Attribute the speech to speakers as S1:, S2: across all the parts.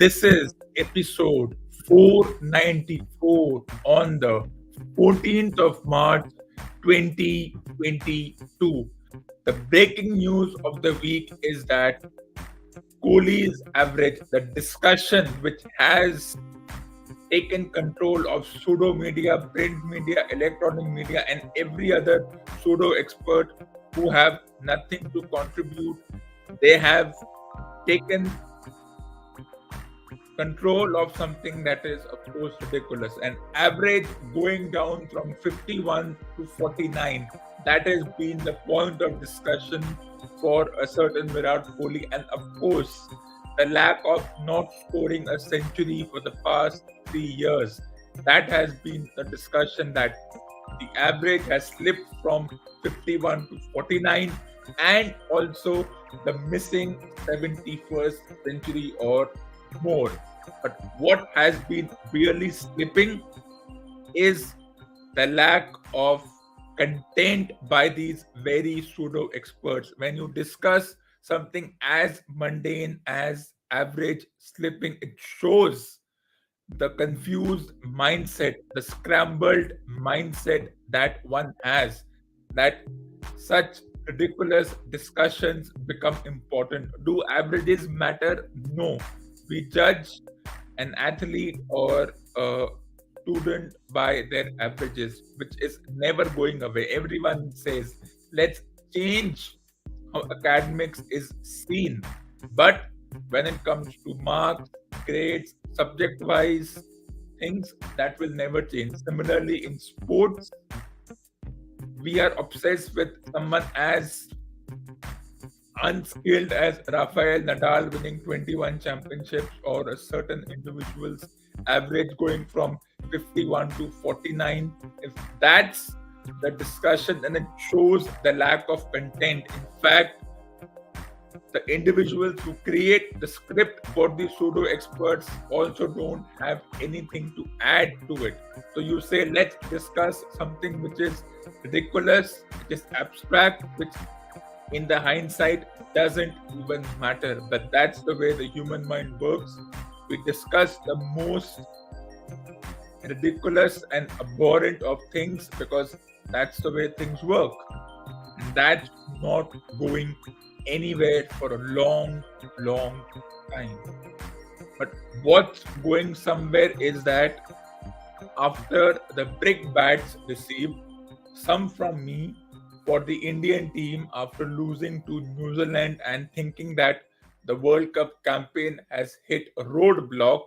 S1: This is episode 494 on the 14th of March 2022. The breaking news of the week is that Kohli's average, the discussion which has taken control of pseudo media, print media, electronic media, and every other pseudo expert who have nothing to contribute. They have taken control of something that is, of course, ridiculous. An average going down from 51 to 49. That has been the point of discussion for a certain Virat Kohli, and of course, the lack of not scoring a century for the past 3 years. That has been the discussion, that the average has slipped from 51 to 49, and also the missing 71st century or more. But what has been really slipping is the lack of content by these very pseudo experts. When you discuss something as mundane as average slipping, it shows the confused mindset, the scrambled mindset that one has, that such ridiculous discussions become important. Do averages matter? No. We judge an athlete or a student by their averages, which is never going away. Everyone says, let's change how academics is seen. But when it comes to marks, grades, subject wise things, that will never change. Similarly, in sports, we are obsessed with someone as unskilled as Rafael Nadal winning 21 championships, or a certain individual's average going from 51 to 49. If that's the discussion, then it shows the lack of content. In fact, the individuals who create the script for the pseudo experts also don't have anything to add to it. So you say, let's discuss something which is ridiculous, which is abstract, which in the hindsight doesn't even matter. But that's the way the human mind works. We discuss the most ridiculous and abhorrent of things because that's the way things work. And that's not going anywhere for a long time. But what's going somewhere is that after the brick bats received, some from me, for the Indian team after losing to New Zealand and thinking that the World Cup campaign has hit a roadblock,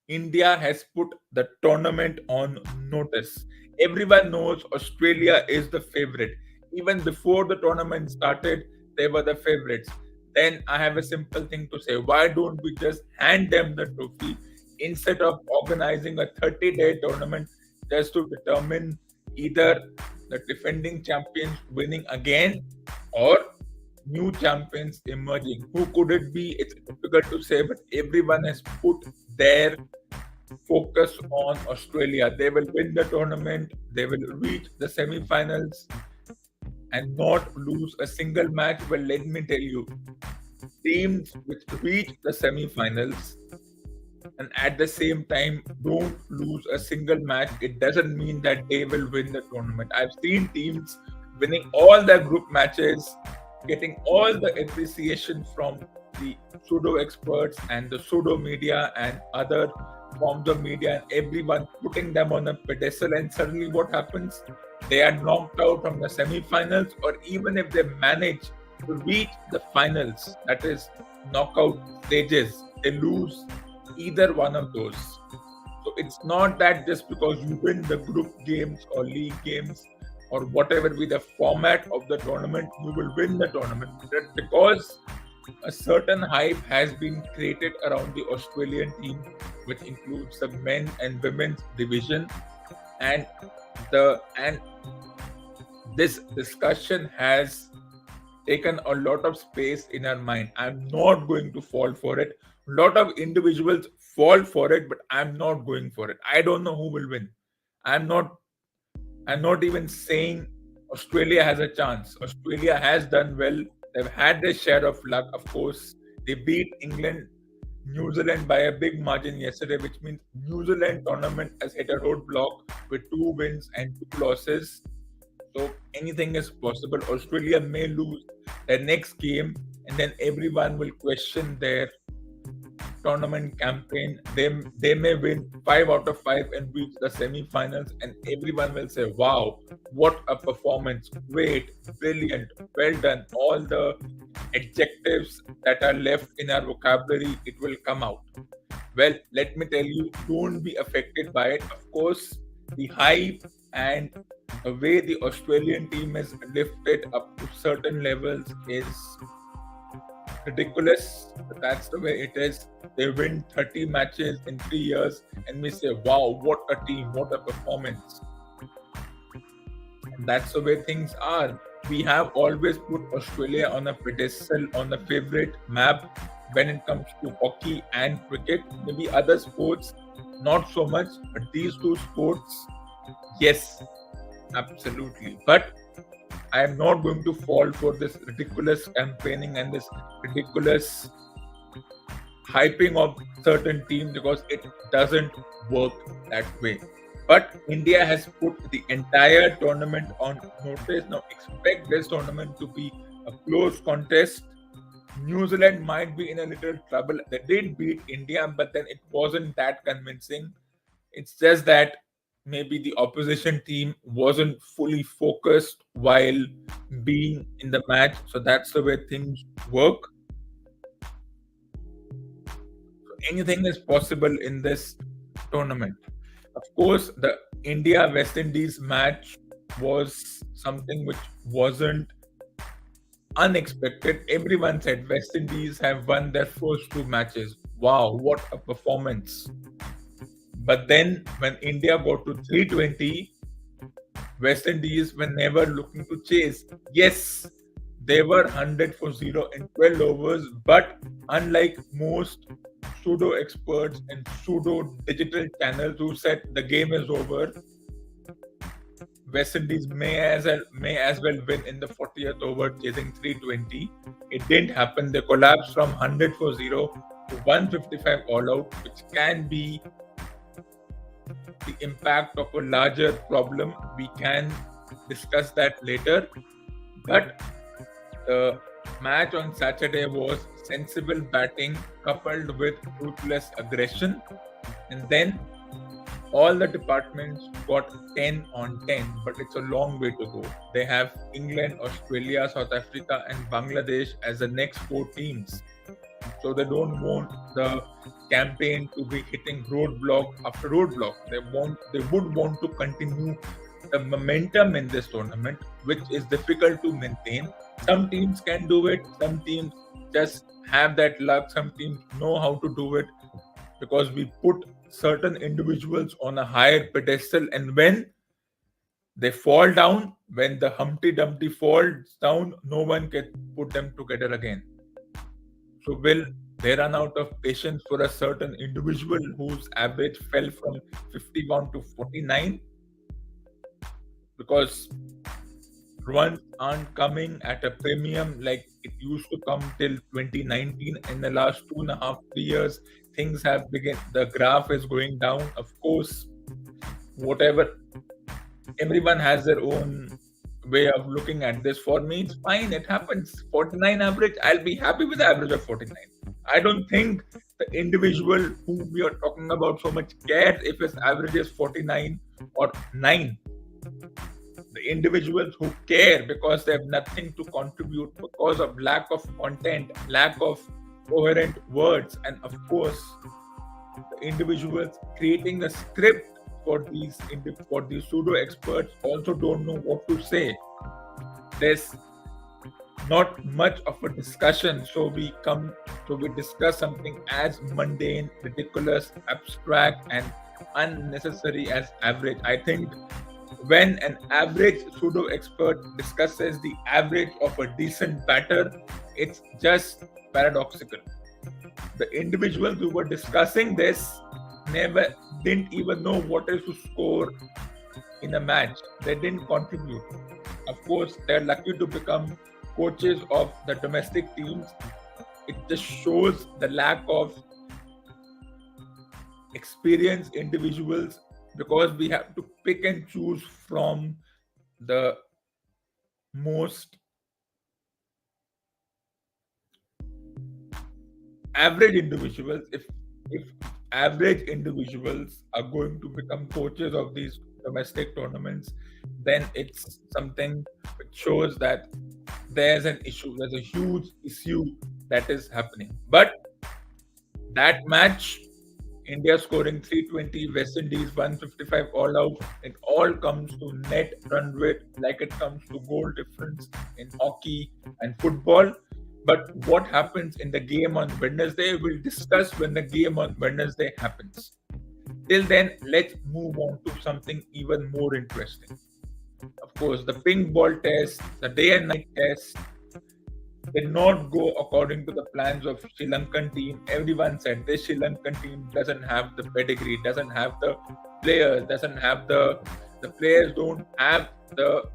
S1: India has put the tournament on notice. Everyone knows Australia is the favorite. Even before the tournament started, they were the favorites. Then I have a simple thing to say. Why don't we just hand them the trophy instead of organizing a 30-day tournament just to determine either the defending champions winning again or new champions emerging? Who could it be? It's difficult to say, but everyone has put their focus on Australia. They will win the tournament, they will reach the semi-finals and not lose a single match. Well, let me tell you, teams which reach the semi-finals and at the same time don't lose a single match, it doesn't mean that they will win the tournament. I've seen teams winning all their group matches, getting all the appreciation from the pseudo experts and the pseudo media and other forms of media, and everyone putting them on a pedestal, and suddenly what happens? They are knocked out from the semi-finals, or even if they manage to reach the finals, that is knockout stages, they lose either one of those. So it's not that just because you win the group games or league games or whatever be the format of the tournament, you will win the tournament. But because a certain hype has been created around the Australian team, which includes the men and women's division, and this discussion has taken a lot of space in our mind. I'm not going to fall for it. A lot of individuals fall for it, but I'm not going for it. I don't know who will win. I'm not even saying Australia has a chance. Australia has done well. They've had their share of luck. Of course, they beat England New Zealand by a big margin yesterday, which means New Zealand tournament has hit a roadblock with 2 wins and 2 losses. So anything is possible. Australia may lose their next game, and then everyone will question their tournament campaign. They may win 5 out of 5 and reach the semi-finals, and everyone will say, "Wow, what a performance! Great, brilliant, well done." All the adjectives that are left in our vocabulary, it will come out. Well, let me tell you, don't be affected by it. Of course, the hype and the way the Australian team is lifted up to certain levels is ridiculous. But that's the way it is. They win 30 matches in 3 years, and we say, "Wow, what a team, what a performance." And that's the way things are. We have always put Australia on a pedestal, on a favorite map when it comes to hockey and cricket. Maybe other sports, not so much, but these two sports, yes, absolutely. But I am not going to fall for this ridiculous campaigning and this ridiculous hyping of certain teams, because it doesn't work that way. But India has put the entire tournament on notice. Now expect this tournament to be a close contest. New Zealand might be in a little trouble. They did beat India, but then it wasn't that convincing. It's just that maybe the opposition team wasn't fully focused while being in the match. So that's the way things work. So anything is possible in this tournament. Of course, the India-West Indies match was something which wasn't unexpected. Everyone said West Indies have won their first 2 matches. Wow, what a performance. But then when India got to 320, West Indies were never looking to chase. Yes, they were 100 for 0 in 12 overs, but unlike most pseudo experts and pseudo digital channels who said the game is over, West Indies may as well win in the 40th over chasing 320. It didn't happen. They collapsed from 100 for 0 to 155 all out, which can be the impact of a larger problem. We can discuss that later. But the match on Saturday was sensible batting coupled with ruthless aggression, and then all the departments got 10 on 10, but it's a long way to go. They have England, Australia, South Africa, and Bangladesh as the next 4 teams. So they don't want the campaign to be hitting roadblock after roadblock. They would want to continue the momentum in this tournament, which is difficult to maintain. Some teams can do it. Some teams just have that luck. Some teams know how to do it because we put certain individuals on a higher pedestal, and when they fall down, when the Humpty Dumpty falls down, no one can put them together again. So will they run out of patience for a certain individual whose average fell from 51 to 49? Because runs aren't coming at a premium like it used to come till 2019. In the last 2.5, 3 years, things have begun. The graph is going down. Of course, whatever, everyone has their own way of looking at this. For me, it's fine. It happens. 49 average, I'll be happy with the average of 49. I don't think the individual who we are talking about so much cares if his average is 49 or 9. The individuals who care because they have nothing to contribute because of lack of content, lack of coherent words, and of course, the individuals creating the script for these pseudo experts also don't know what to say. There's not much of a discussion, so we discuss something as mundane, ridiculous, abstract, and unnecessary as average. I think when an average pseudo expert discusses the average of a decent batter, it's just paradoxical. The individuals who were discussing this didn't even know what is to score in a match. They didn't contribute. Of course, they're lucky to become coaches of the domestic teams. It just shows the lack of experienced individuals, because we have to pick and choose from the most average individuals. If average individuals are going to become coaches of these domestic tournaments, then it's something which shows that there's an issue, there's a huge issue that is happening. But that match, India scoring 320, West Indies 155 all out, it all comes to net run rate like it comes to goal difference in hockey and football. But what happens in the game on Wednesday, we'll discuss when the game on Wednesday happens. Till then, let's move on to something even more interesting. Of course, the pink ball test, the day and night test, did not go according to the plans of Sri Lankan team. Everyone said this Sri Lankan team doesn't have the pedigree, doesn't have the players, doesn't have the players don't have the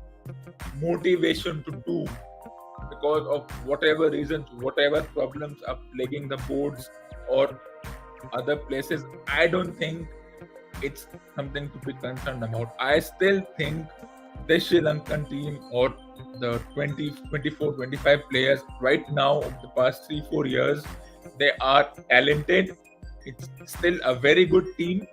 S1: motivation to do, because of whatever reasons, whatever problems are plaguing the boards or other places. I don't think it's something to be concerned about. I still think the Sri Lankan team, or the 20, 24, 25 players right now of the past 3-4 years, they are talented. It's still a very good team.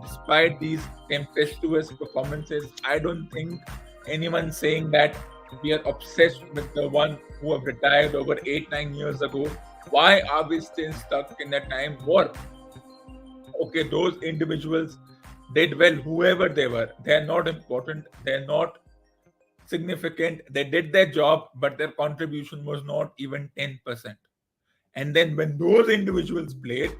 S1: Despite these tempestuous performances, I don't think anyone saying that we are obsessed with the one who have retired over 8-9 years ago. Why are we still stuck in that time war? Okay, those individuals did well, whoever they were. They are not important. They are not significant. They did their job, but their contribution was not even 10%. And then when those individuals played,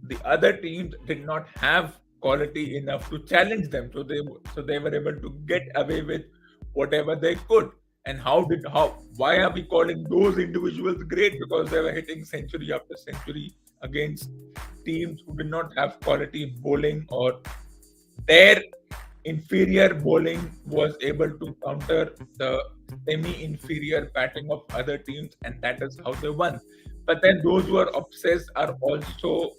S1: the other teams did not have quality enough to challenge them. So they were able to get away with whatever they could. And why are we calling those individuals great? Because they were hitting century after century against teams who did not have quality bowling, or their inferior bowling was able to counter the semi-inferior batting of other teams, and that is how they won. But then those who are obsessed are also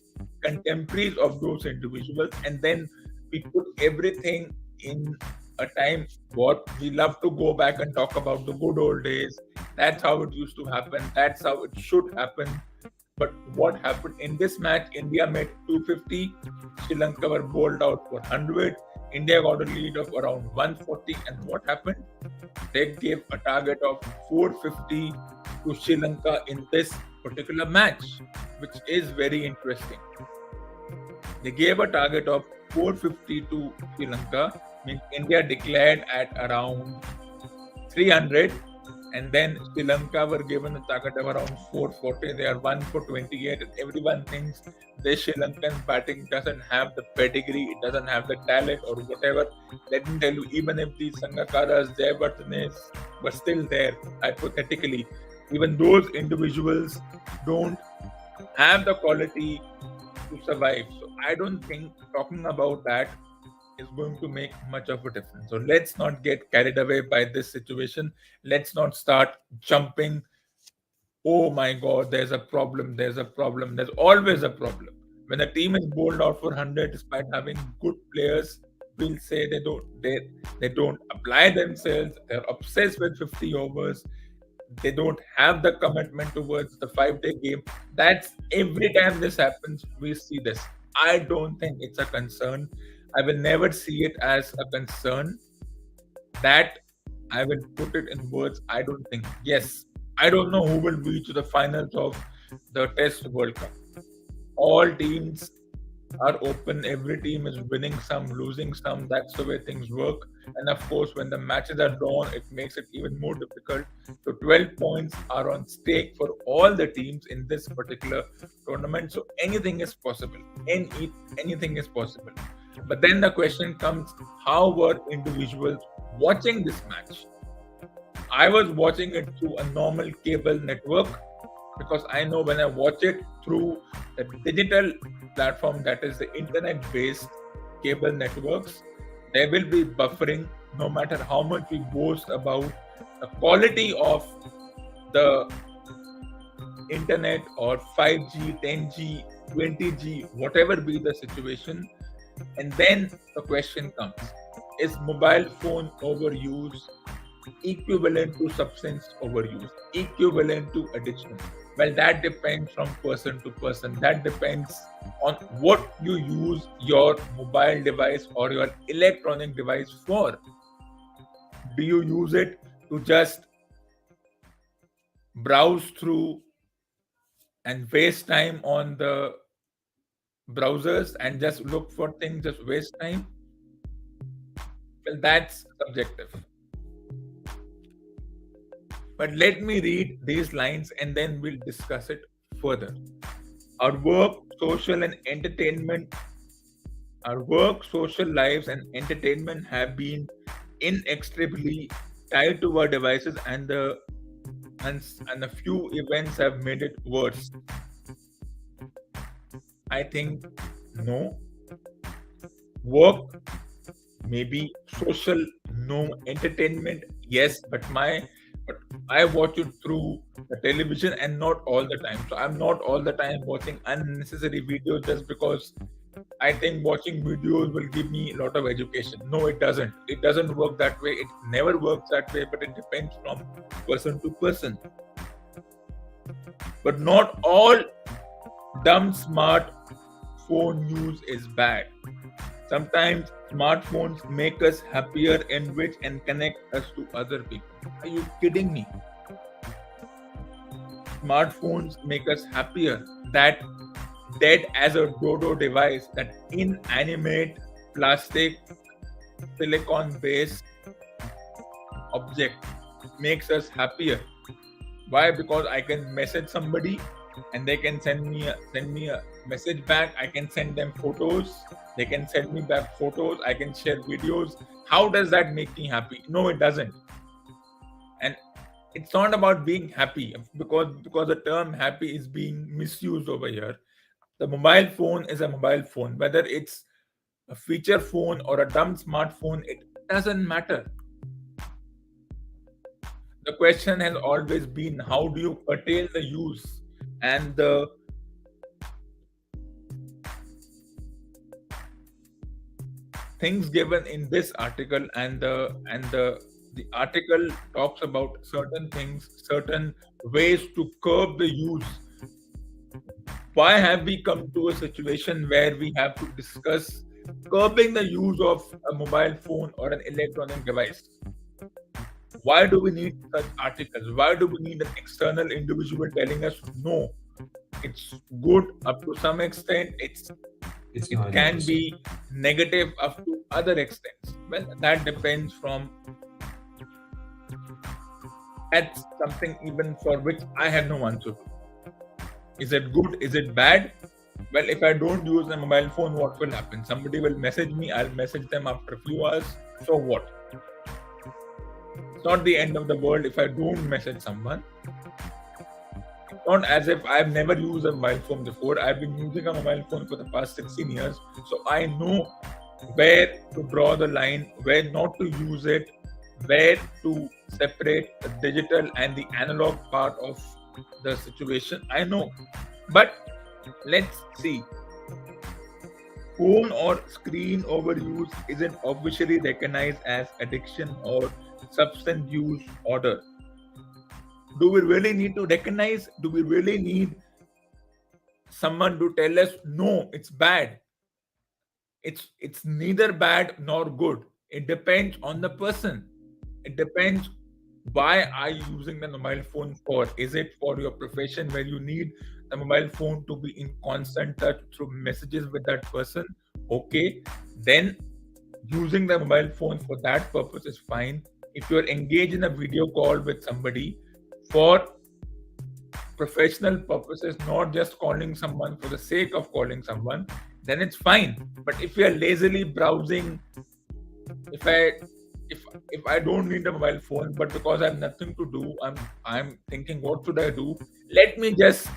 S1: contemporaries of those individuals, and then we put everything in a time what we love to go back and talk about the good old days. That's how it used to happen. That's how it should happen. But what happened in this match? India made 250. Sri Lanka were bowled out for 100. India got a lead of around 140. And what happened? They gave a target of 450 to Sri Lanka in this particular match, which is very interesting. They gave a target of 450 to Sri Lanka, means India declared at around 300, and then Sri Lanka were given a target of around 440. They are 1 for 28, and everyone thinks this Sri Lankan batting doesn't have the pedigree, it doesn't have the talent or whatever. Let me tell you, even if these Sangakaras, Jayawardene were still there, hypothetically, even those individuals don't have the quality to survive. So I don't think talking about that is going to make much of a difference. So let's not get carried away by this situation. Let's not start jumping. Oh my God, there's a problem. There's a problem. There's always a problem. When a team is bowled out for 100 despite having good players, we'll say they don't apply themselves. They're obsessed with 50 overs. They don't have the commitment towards the 5-day game. That's every time this happens, we see this. I don't think it's a concern. I will never see it as a concern. That I will put it in words. I don't think. Yes, I don't know who will reach the finals of the Test World Cup. All teams are open. Every team is winning some, losing some. That's the way things work. And of course, when the matches are drawn, it makes it even more difficult. So 12 points are on stake for all the teams in this particular tournament. So anything is possible. Anything is possible. But then the question comes, how were individuals watching this match? I was watching it through a normal cable network, because I know when I watch it through the digital platform, that is the internet-based cable networks, there will be buffering no matter how much we boast about the quality of the internet or 5G, 10G, 20G, whatever be the situation. And then the question comes, is mobile phone overuse equivalent to substance overuse, equivalent to addiction? Well, that depends from person to person. That depends on what you use your mobile device or your electronic device for. Do you use it to just browse through and waste time on the browsers and just look for things, just waste time? Well, that's subjective. But let me read these lines and then we'll discuss it further. Our work, social lives and entertainment have been inextricably tied to our devices, and a few events have made it worse. I think no. Work, maybe. Social, no. Entertainment, yes. But I watch it through the television and not all the time. So I'm not all the time watching unnecessary videos just because I think watching videos will give me a lot of education. No, it doesn't. It doesn't work that way. It never works that way, but it depends from person to person. But not all dumb smartphone use is bad. Sometimes smartphones make us happier, enrich, and connect us to other people. Are you kidding me? Smartphones make us happier. That dead as a dodo device, that inanimate plastic silicon based object makes us happier. Why? Because I can message somebody and they can send me a message back. I can send them photos, they can send me back photos, I can share videos. How does that make me happy? No, it doesn't. And it's not about being happy, because the term happy is being misused over here. The mobile phone is a mobile phone. Whether it's a feature phone or a dumb smartphone, it doesn't matter. The question has always been, how do you curtail the use? And the things given in this article and the article talks about certain things, certain ways to curb the use. Why have we come to a situation where we have to discuss curbing the use of a mobile phone or an electronic device? Why do we need such articles? Why do we need an external individual telling us no? It's good up to some extent. It can be negative up to other extents. Well, that depends from. That's something even for which I have no answer to. Is it good? Is it bad? Well, if I don't use a mobile phone, what will happen? Somebody will message me. I'll message them after a few hours. So what? It's not the end of the world if I don't message someone. It's not as if I've never used a mobile phone before. I've been using a mobile phone for the past 16 years. So I know where to draw the line, where not to use it, where to separate the digital and the analog part of the situation. I know. But let's see. Phone or screen overuse isn't officially recognized as addiction or substance use order. Do we really need to recognize? Do we really need someone to tell us no, it's bad? It's neither bad nor good. It depends on the person. It depends. Why are you using the mobile phone for? Is it for your profession where you need the mobile phone to be in constant touch through messages with that person? Okay, then using the mobile phone for that purpose is fine. If you're engaged in a video call with somebody for professional purposes, not just calling someone for the sake of calling someone, then it's fine. But if you're lazily browsing, if I don't need a mobile phone, but because I have nothing to do, I'm thinking, what should I do? Let me just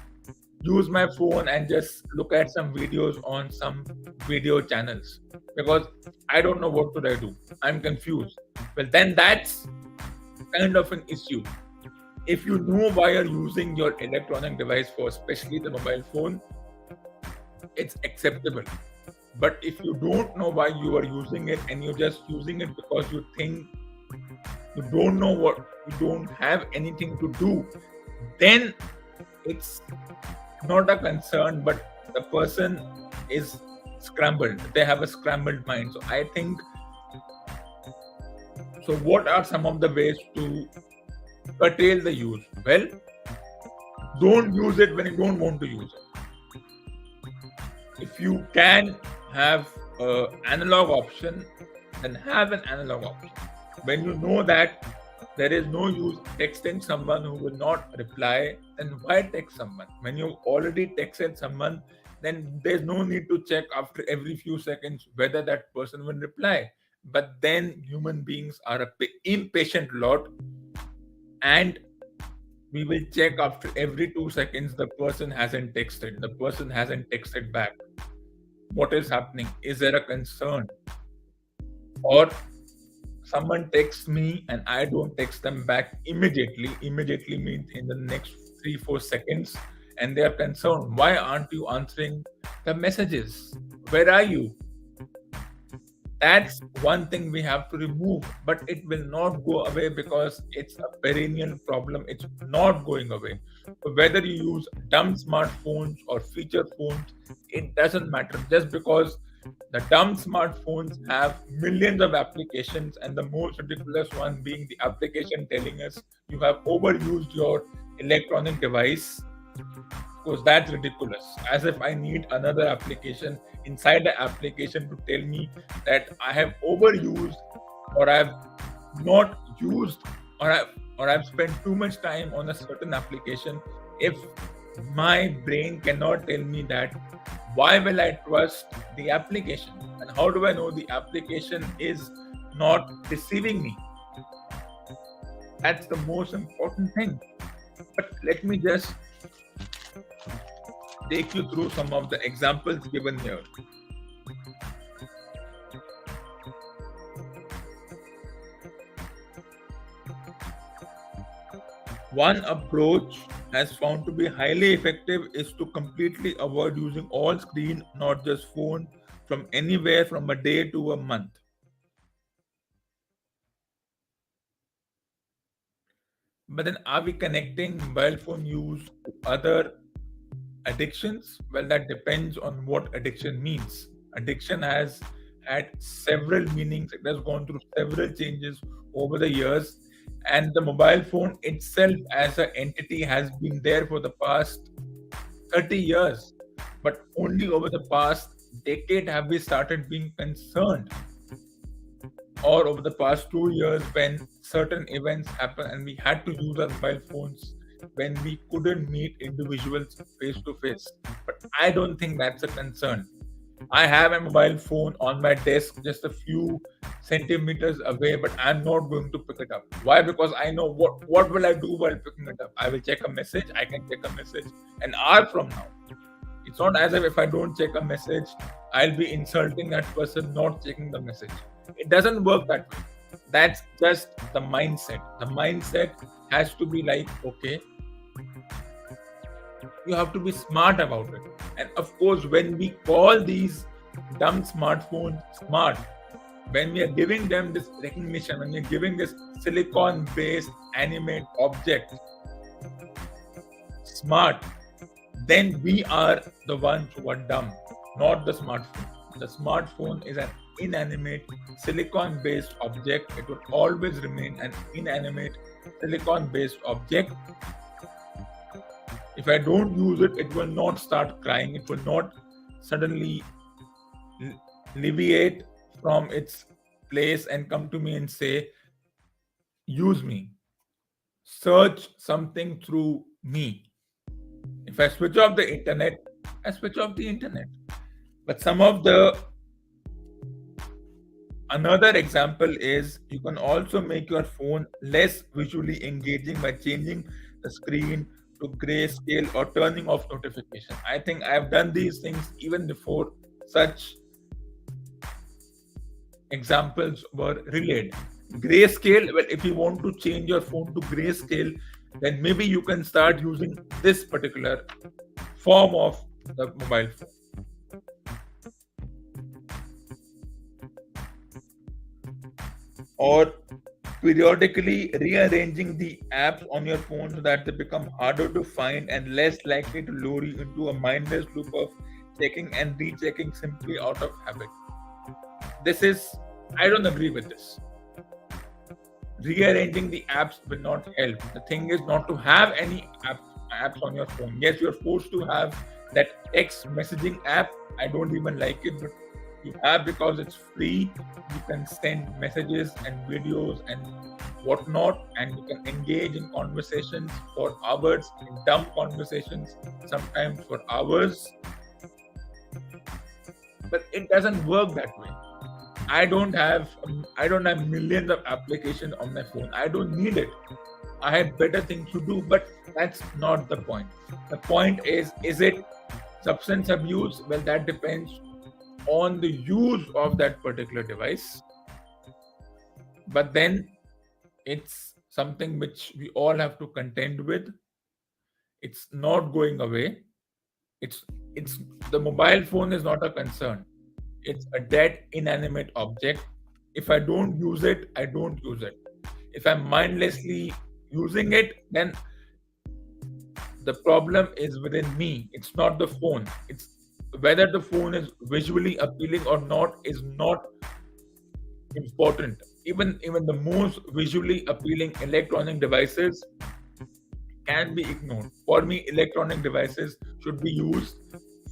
S1: use my phone and just look at some videos on some video channels, because I don't know what should I do. I'm confused. Well, then that's kind of an issue. If you know why you're using your electronic device for, especially the mobile phone, it's acceptable. But if you don't know why you are using it and you're just using it because you think you don't know what, you don't have anything to do, then it's not a concern, but the person is scrambled. They have a scrambled mind. So I think, so what are some of the ways to curtail the use? Well, don't use it when you don't want to use it. If you can have an analog option, then have an analog option. When you know that there is no use texting someone who will not reply, then why text someone? When you've already texted someone, then there's no need to check after every few seconds whether that person will reply. But then human beings are a impatient lot, and we will check after every 2 seconds the person hasn't texted back. What is happening? Is there a concern? Or someone texts me and I don't text them back immediately. Immediately means in the next 3-4 seconds, and they are concerned. Why aren't you answering the messages? Where are you? That's one thing we have to remove, but it will not go away because it's a perennial problem. It's not going away. So whether you use dumb smartphones or feature phones, it doesn't matter. Just because the dumb smartphones have millions of applications, and the most ridiculous one being the application telling us you have overused your electronic device, because that's ridiculous. As if I need another application inside the application to tell me that I have overused, or I've not used, or I've spent too much time on a certain application. If my brain cannot tell me that, why will I trust the application? And how do I know the application is not deceiving me? That's the most important thing. But let me just take you through some of the examples given here. One approach has found to be highly effective is to completely avoid using all screen, not just phone, from anywhere from a day to a month. But then are we connecting mobile phone use to other addictions? Well, that depends on what addiction means. Addiction has had several meanings, it has gone through several changes over the years, and the mobile phone itself as an entity has been there for the past 30 years. But only over the past decade have we started being concerned, or over the past 2 years when certain events happen and we had to use our mobile phones when we couldn't meet individuals face to face. But I don't think that's a concern. I have a mobile phone on my desk just a few centimeters away, but I'm not going to pick it up. Why? Because I know what will I do while picking it up? I will check a message. I can check a message an hour from now. It's not as if I don't check a message, I'll be insulting that person not checking the message. It doesn't work that way. That's just the mindset. The mindset has to be like, okay, you have to be smart about it. And of course, when we call these dumb smartphones smart, when we are giving them this recognition, when we're giving this silicon-based animate object smart, then we are the ones who are dumb, not the smartphone. The smartphone is an inanimate silicon-based object. It will always remain an inanimate silicon-based object. If I don't use it, it will not start crying. It will not suddenly alleviate from its place and come to me and say, use me. Search something through me. If I switch off the internet, I switch off the internet. But another example is you can also make your phone less visually engaging by changing the screen to grayscale or turning off notification. I think I've done these things even before such examples were relayed. Grayscale, well, if you want to change your phone to grayscale, then maybe you can start using this particular form of the mobile phone. Or periodically rearranging the apps on your phone so that they become harder to find and less likely to lure you into a mindless loop of checking and rechecking simply out of habit. I don't agree with this. Rearranging the apps will not help. The thing is not to have any apps on your phone. Yes, you're forced to have that text messaging app. I don't even like it, but you have because it's free. You can send messages and videos and whatnot, and you can engage in conversations for hours, in dumb conversations, sometimes for hours. But it doesn't work that way. I don't have millions of applications on my phone. I don't need it. I have better things to do, but that's not the point. The point is it substance abuse? Well, that depends on the use of that particular device. But then it's something which we all have to contend with. It's not going away. It's the mobile phone is not a concern. It's a dead inanimate object. If I don't use it, I don't use it. If I'm mindlessly using it, then the problem is within me. It's not the phone. It's whether the phone is visually appealing or not is not important. Even the most visually appealing electronic devices can be ignored. For me, electronic devices should be used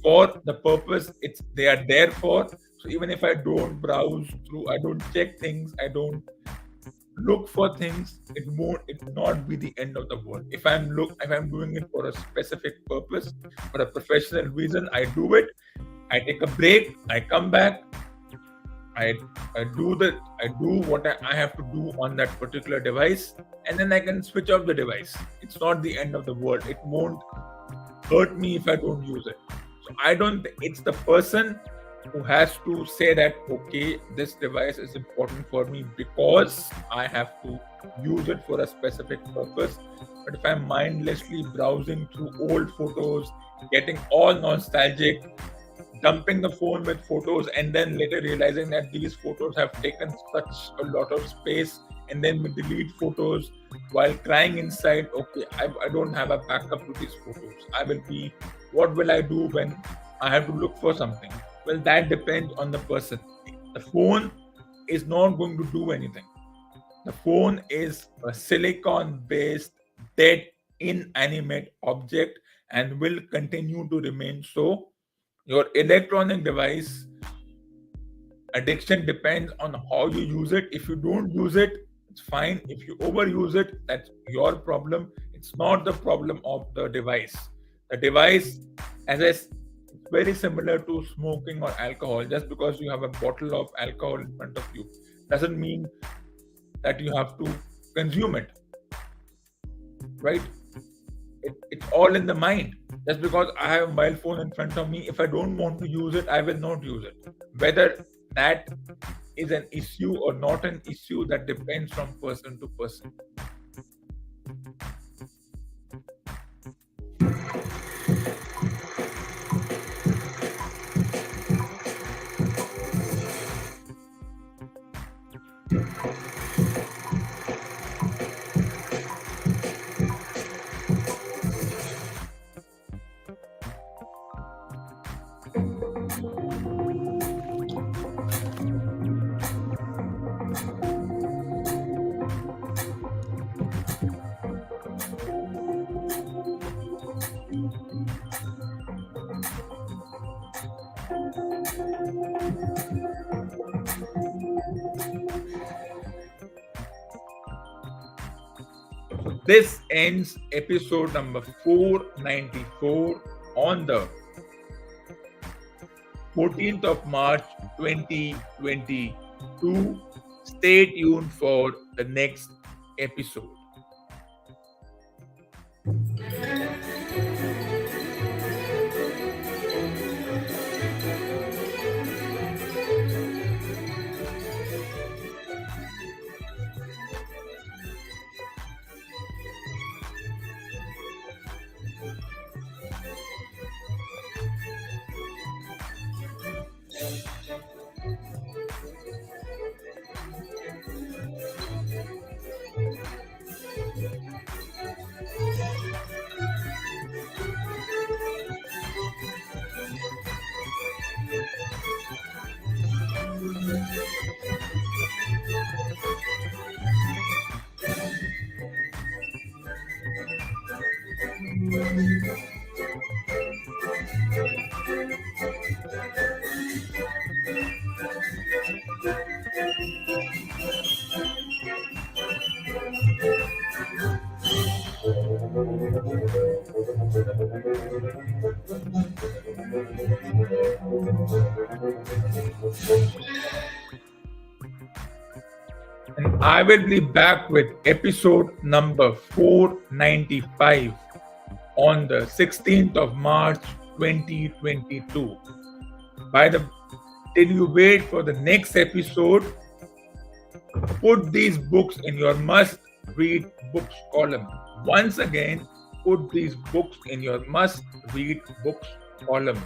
S1: for the purpose they are there for. So even if I don't browse through, I don't check things, I don't look for things, it will not be the end of the world. If I'm doing it for a specific purpose, for a professional reason, I do it. I take a break, I come back, I do what I have to do on that particular device, and then I can switch off the device. It's not the end of the world. It won't hurt me if I don't use it. So it's the person who has to say that, okay, this device is important for me because I have to use it for a specific purpose. But if I'm mindlessly browsing through old photos, getting all nostalgic, dumping the phone with photos, and then later realizing that these photos have taken such a lot of space, and then we delete photos while crying inside, okay, I don't have a backup to these photos. What will I do when I have to look for something? Well, that depends on the person. The phone is not going to do anything. The phone is a silicon-based, dead, inanimate object and will continue to remain so. Your electronic device addiction depends on how you use it. If you don't use it, it's fine. If you overuse it, that's your problem. It's not the problem of the device. The device, it's very similar to smoking or alcohol. Just because you have a bottle of alcohol in front of you doesn't mean that you have to consume it, right? It's all in the mind. Just because I have a mobile phone in front of me, if I don't want to use it, I will not use it. Whether that is an issue or not an issue, that depends from person to person. This ends episode number 494 on the 14th of March 2022. Stay tuned for the next episode. And I will be back with episode number 495 on the 16th of March 2022. Till you wait for the next episode, put these books in your must read books column. Once again, put these books in your must read books column.